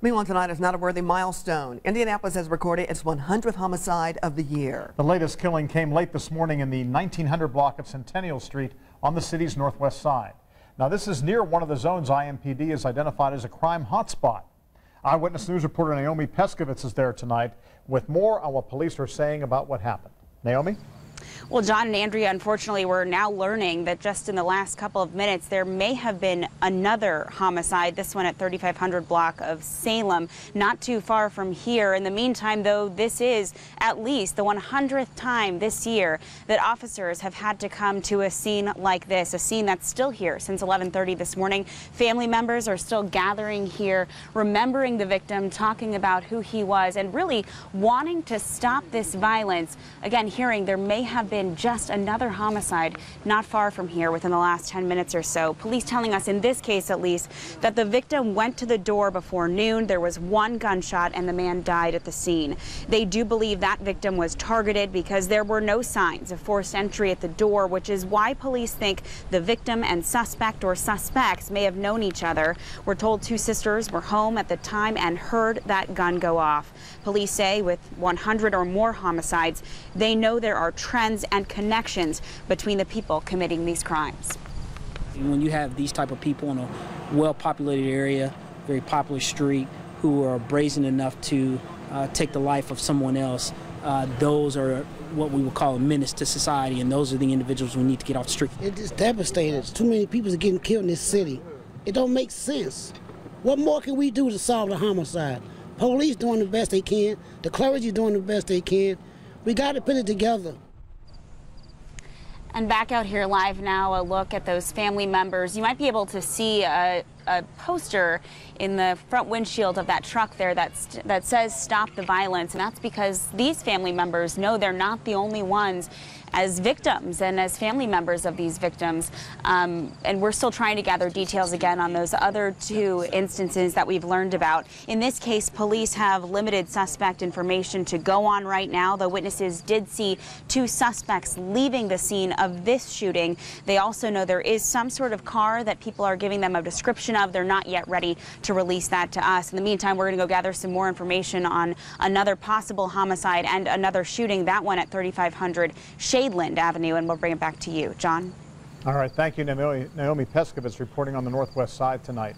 Meanwhile, tonight is not a worthy milestone. Indianapolis has recorded its 100th homicide of the year. The latest killing came late this morning in the 1900 block of Centennial Street on the city's northwest side. Now, this is near one of the zones IMPD has identified as a crime hotspot. Eyewitness News reporter Naomi Peskovitz is there tonight with more on what police are saying about what happened. Naomi? Well, John and Andrea, unfortunately, we're now learning that just in the last couple of minutes, there may have been another homicide, this one at 3500 block of Salem, not too far from here. In the meantime, though, this is at least the 100th time this year that officers have had to come to a scene like this, a scene that's still here since 11:30 this morning. Family members are still gathering here, remembering the victim, talking about who he was, and really wanting to stop this violence. Again, hearing there may have been just another homicide not far from here within the last 10 minutes or so. Police telling us, in this case at least, that the victim went to the door before noon. There was one gunshot and the man died at the scene. They do believe that victim was targeted because there were no signs of forced entry at the door, which is why police think the victim and suspect or suspects may have known each other. We're told two sisters were home at the time and heard that gun go off. Police say with 100 or more homicides, they know there are trends and connections between the people committing these crimes. When you have these type of people in a well-populated area, very popular street, who are brazen enough to take the life of someone else, those are what we would call a menace to society, and those are the individuals we need to get off the street. It's devastating. Too many people are getting killed in this city. It don't make sense. What more can we do to solve the homicide? Police doing the best they can. The clergy doing the best they can. We got to put it together. And back out here live now, a look at those family members. You might be able to see a poster in the front windshield of that truck there that says "Stop the Violence," and that's because these family members know they're not the only ones as victims and as family members of these victims. And we're still trying to gather details again on those other two instances that we've learned about. In this case, police have limited suspect information to go on right now. The witnesses did see two suspects leaving the scene of this shooting. They also know there is some sort of car that people are giving them a description of. They're not yet ready to release that to us. In the meantime, we're going to go gather some more information on another possible homicide and another shooting, that one at 3500 Shadeland Avenue, and we'll bring it back to you, John. All right, thank you, Naomi Peskovitz, reporting on the northwest side tonight.